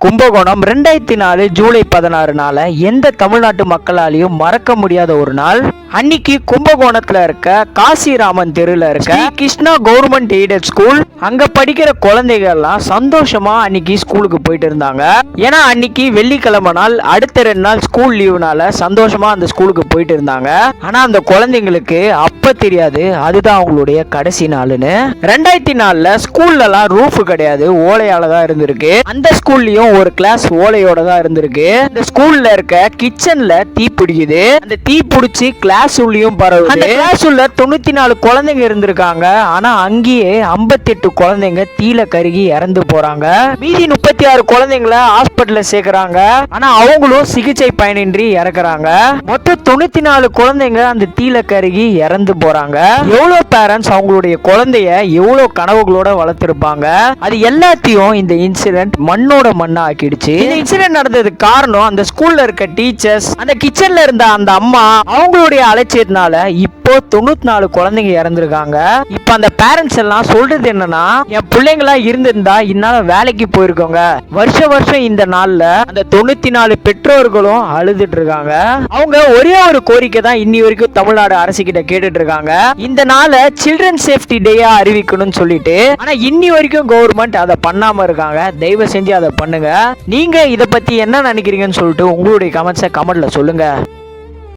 கும்பகோணம் 2004 ஜூலை 16 எந்த தமிழ்நாட்டு மக்களாலையும் மறக்க முடியாத ஒரு நாள். அன்னைக்கு கும்பகோணத்துல இருக்க காசிராமன் தெருல இருக்க கிருஷ்ணா கவர்மெண்ட் எய்டட் ஸ்கூல், அங்க படிக்கிற குழந்தைகள் எல்லாம் சந்தோஷமா அன்னைக்கு ஸ்கூலுக்கு போயிட்டு இருந்தாங்க. ஏன்னா அன்னைக்கு வெள்ளிக்கிழமை நாள், அடுத்த 2 நாள் ஸ்கூல் லீவுனால சந்தோஷமா அந்த ஸ்கூலுக்கு போயிட்டு இருந்தாங்க. ஆனா அந்த குழந்தைங்களுக்கு அப்ப தெரியாது அதுதான் அவங்களுடைய கடைசி நாள்னு. 2004 ஸ்கூல்ல எல்லாம் ரூஃப் கிடையாது, ஓலையால தான் இருந்திருக்கு. அந்த ஸ்கூல்லயும் ஒரு கிளாஸ் ஓலையோட தான் இருந்திருக்கு. இந்த ஸ்கூல்ல இருக்க கிச்சன்ல தீ பிடிக்குது. அந்த தீ பிடிச்சி கிளாஸ் உள்ளயும் பரவுது. அந்த கிளாஸ் உள்ள 94 குழந்தைங்க இருந்திருக்காங்க. ஆனா அங்கேயே 58 குழந்தைங்க தீல கருகி இறந்து போறாங்க. மீதி 36 குழந்தைங்களை ஹாஸ்பிட்டல்ல சேர்க்கறாங்க. ஆனா அவங்களும் சிகிச்சை பயனின்றி இறக்குறாங்க. மொத்தம் 94 குழந்தைங்க அந்த தீல கருகி இறந்து போறாங்க. எவ்வளவு பேரண்ட்ஸ் அவங்களுடைய குழந்தைய எவ்வளவு கனவுகளோட வளர்த்திருப்பாங்க. அது எல்லாத்தையும் இந்த இன்சிடென்ட் மண்ணோட மண்ணா ஆக்கிடுச்சு. இந்த இன்சிடென்ட் நடந்ததுக்கு காரணம் அந்த ஸ்கூல்ல இருக்க டீச்சர்ஸ், அந்த கிச்சன்ல இருந்த அந்த அம்மா, அவங்களுடைய அலட்சியத்தினால இப்போ 94 குழந்தைங்க இறந்திருக்காங்க. இப்ப அந்த பேரண்ட்ஸ் எல்லாம் சொல்றது என்னன்னா, என் பிள்ளைங்களா இருந்திருந்தா இன்னால வேலைக்கு போயிருக்கோங்க. வருஷம் இந்த நாள்ல அந்த 94 பெற்றோர்களும் அழுதுட்டு இருக்காங்க. அவங்க ஒரே ஒரு கோரிக்கை தான் இன்னி வரைக்கும் தமிழ்நாடு அரசு கிட்ட கேட்டுட்டு இருக்காங்க. இந்த நாளை சில்ட்ரன் சேஃப்டி டேயா அறிவிக்கணும்னு சொல்லிட்டு. ஆனா இன்னி வரைக்கும் கவர்மெண்ட் அதை பண்ணாம இருக்காங்க. தயவு செஞ்சு அதை பண்ணுங்க. நீங்க இத பத்தி என்ன நினைக்கிறீங்கன்னு சொல்லிட்டு உங்களுடைய கமெண்ட்ஸை கமெண்ட்ல சொல்லுங்க.